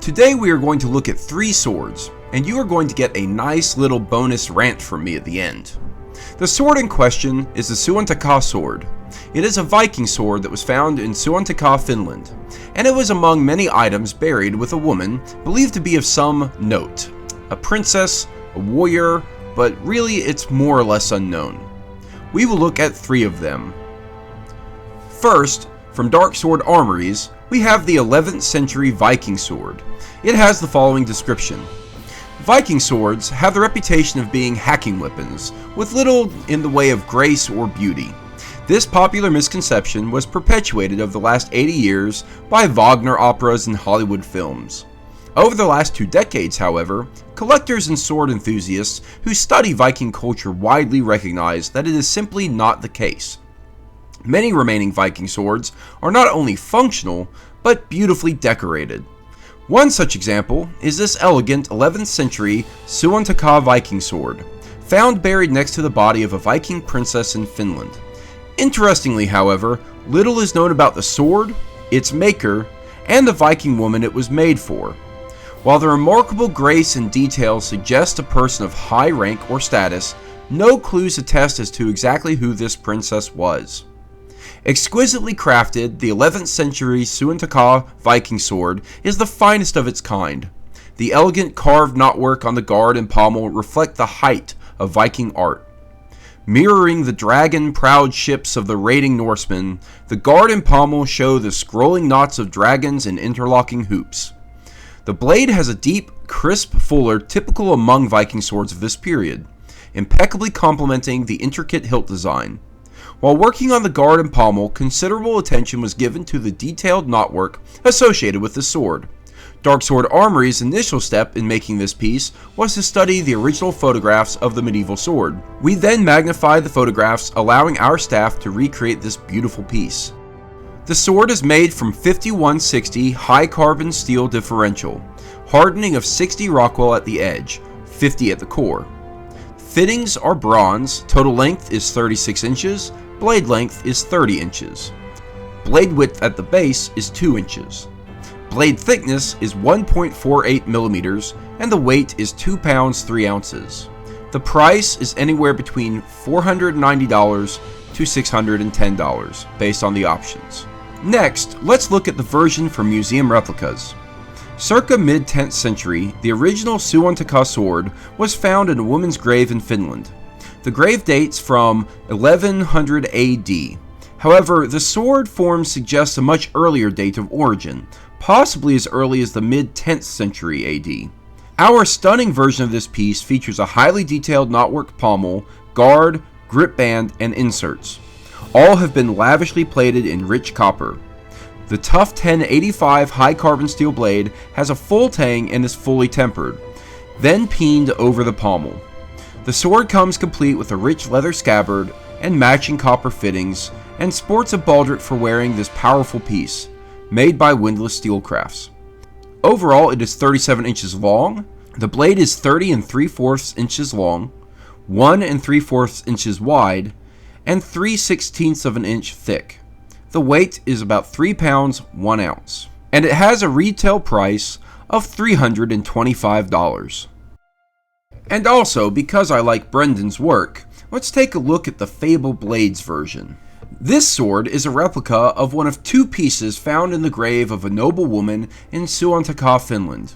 Today we are going to look at 3 swords, and you are going to get a nice little bonus rant from me at the end. The sword in question is the Suotaka sword. It is a Viking sword that was found in Suotaka, Finland, and it was among many items buried with a woman believed to be of some note. A princess, a warrior, but really it's more or less unknown. We will look at 3 of them. First, from Dark Sword Armories, we have the 11th century Viking sword. It has the following description. Viking swords have the reputation of being hacking weapons, with little in the way of grace or beauty. This popular misconception was perpetuated over the last 80 years by Wagner operas and Hollywood films. Over the last 2 decades, however, collectors and sword enthusiasts who study Viking culture widely recognize that it is simply not the case. Many remaining Viking swords are not only functional, but beautifully decorated. One such example is this elegant 11th century Suotaka Viking sword, found buried next to the body of a Viking princess in Finland. Interestingly, however, little is known about the sword, its maker, and the Viking woman it was made for. While the remarkable grace and detail suggest a person of high rank or status, no clues attest as to exactly who this princess was. Exquisitely crafted, the 11th century Suotaka Viking sword is the finest of its kind. The elegant carved knotwork on the guard and pommel reflect the height of Viking art. Mirroring the dragon-proud ships of the raiding Norsemen, the guard and pommel show the scrolling knots of dragons and interlocking hoops. The blade has a deep, crisp fuller typical among Viking swords of this period, impeccably complementing the intricate hilt design. While working on the guard and pommel, considerable attention was given to the detailed knotwork associated with the sword. Dark Sword Armory's initial step in making this piece was to study the original photographs of the medieval sword. We then magnified the photographs, allowing our staff to recreate this beautiful piece. The sword is made from 5160 high carbon steel differential, hardening of 60 Rockwell at the edge, 50 at the core. Fittings are bronze, total length is 36 inches, blade length is 30 inches. Blade width at the base is 2 inches. Blade thickness is 1.48 millimeters, and the weight is 2 pounds 3 ounces. The price is anywhere between $490 to $610, based on the options. Next, let's look at the version for museum replicas. Circa mid-10th century, the original Suotaka sword was found in a woman's grave in Finland. The grave dates from 1100 AD. However, the sword form suggests a much earlier date of origin, possibly as early as the mid-10th century AD. Our stunning version of this piece features a highly detailed knotwork pommel, guard, grip band, and inserts. All have been lavishly plated in rich copper. The tough 1085 high carbon steel blade has a full tang and is fully tempered, then peened over the pommel. The sword comes complete with a rich leather scabbard and matching copper fittings, and sports a baldric for wearing this powerful piece, made by Windlass Steelcrafts. Overall, it is 37 inches long. The blade is 30 3/4 inches long, 1 3/4 inches wide, and 3/16 of an inch thick. The weight is about 3 pounds 1 ounce, and it has a retail price of $325. And also, because I like Brendan's work, let's take a look at the Fabled Blades version. This sword is a replica of one of 2 pieces found in the grave of a noble woman in Suotaka, Finland.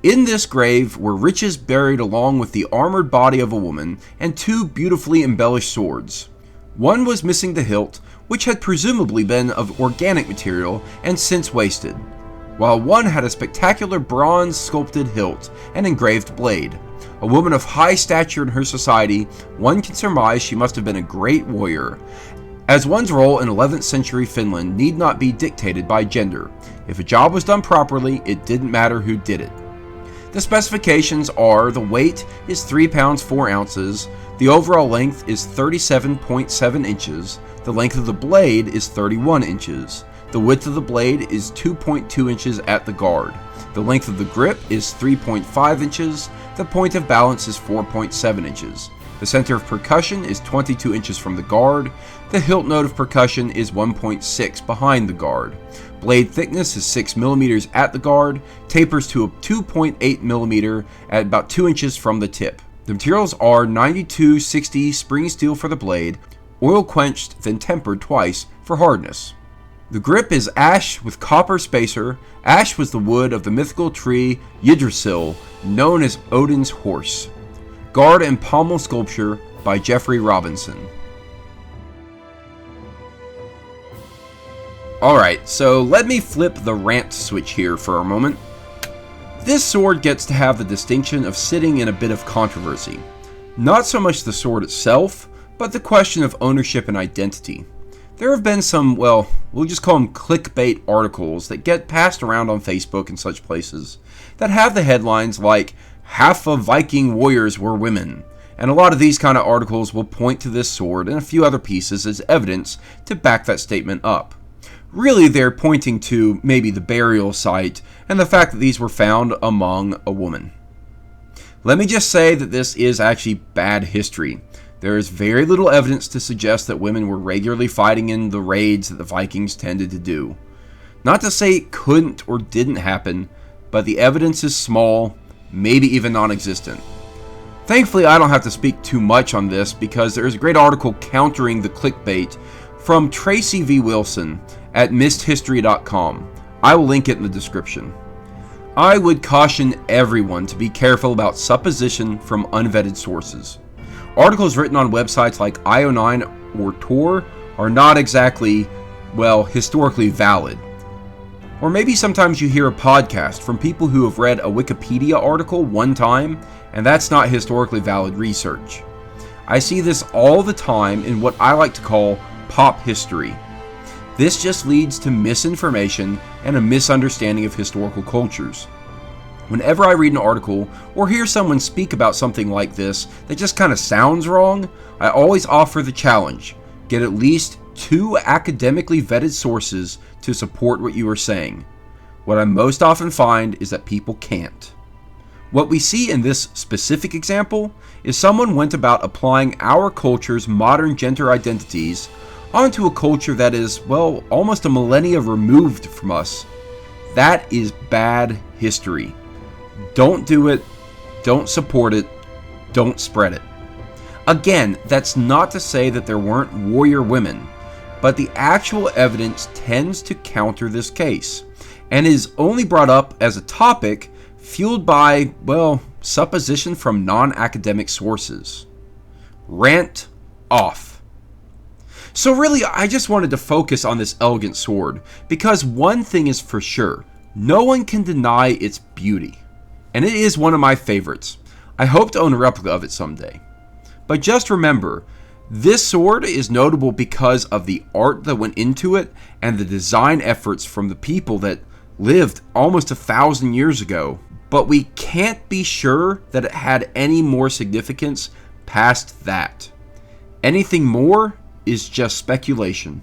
In this grave were riches buried along with the armored body of a woman and 2 beautifully embellished swords. One was missing the hilt, which had presumably been of organic material and since wasted, while one had a spectacular bronze sculpted hilt and engraved blade. A woman of high stature in her society, one can surmise she must have been a great warrior, as one's role in 11th century Finland need not be dictated by gender. If a job was done properly, it didn't matter who did it. The specifications are: the weight is 3 pounds 4 ounces, the overall length is 37.7 inches, the length of the blade is 31 inches, the width of the blade is 2.2 inches at the guard, the length of the grip is 3.5 inches, the point of balance is 4.7 inches. The center of percussion is 22 inches from the guard. The hilt node of percussion is 1.6 behind the guard. Blade thickness is 6 millimeters at the guard, tapers to a 2.8 millimeter at about 2 inches from the tip. The materials are 9260 spring steel for the blade, oil quenched then tempered twice for hardness. The grip is ash with copper spacer. Ash was the wood of the mythical tree Yggdrasil, known as Odin's horse. Guard and pommel sculpture by Jeffrey Robinson. Alright, so let me flip the rant switch here for a moment. This sword gets to have the distinction of sitting in a bit of controversy. Not so much the sword itself, but the question of ownership and identity. There have been some, well, we'll just call them clickbait articles that get passed around on Facebook and such places that have the headlines like, "Half of Viking warriors were women." And a lot of these kind of articles will point to this sword and a few other pieces as evidence to back that statement up. Really, they're pointing to maybe the burial site and the fact that these were found among a woman. Let me just say that this is actually bad history. There is very little evidence to suggest that women were regularly fighting in the raids that the Vikings tended to do. Not to say it couldn't or didn't happen, but the evidence is small, maybe even non-existent. Thankfully, I don't have to speak too much on this because there is a great article countering the clickbait from Tracy V. Wilson at misthistory.com. I will link it in the description. I would caution everyone to be careful about supposition from unvetted sources. Articles written on websites like IO9 or Tor are not exactly, well, historically valid. Or maybe sometimes you hear a podcast from people who have read a Wikipedia article one time, and that's not historically valid research. I see this all the time in what I like to call pop history. This just leads to misinformation and a misunderstanding of historical cultures. Whenever I read an article or hear someone speak about something like this that just kind of sounds wrong, I always offer the challenge. Get at least 2 academically vetted sources to support what you are saying. What I most often find is that people can't. What we see in this specific example is someone went about applying our culture's modern gender identities onto a culture that is, well, almost a millennia removed from us. That is bad history. Don't do it, don't support it, don't spread it. Again, that's not to say that there weren't warrior women, but the actual evidence tends to counter this case, and is only brought up as a topic fueled by, well, supposition from non-academic sources. Rant off. So really, I just wanted to focus on this elegant sword, because one thing is for sure, no one can deny its beauty. And it is one of my favorites. I hope to own a replica of it someday. But just remember, this sword is notable because of the art that went into it and the design efforts from the people that lived almost 1,000 years ago. But we can't be sure that it had any more significance past that. Anything more is just speculation.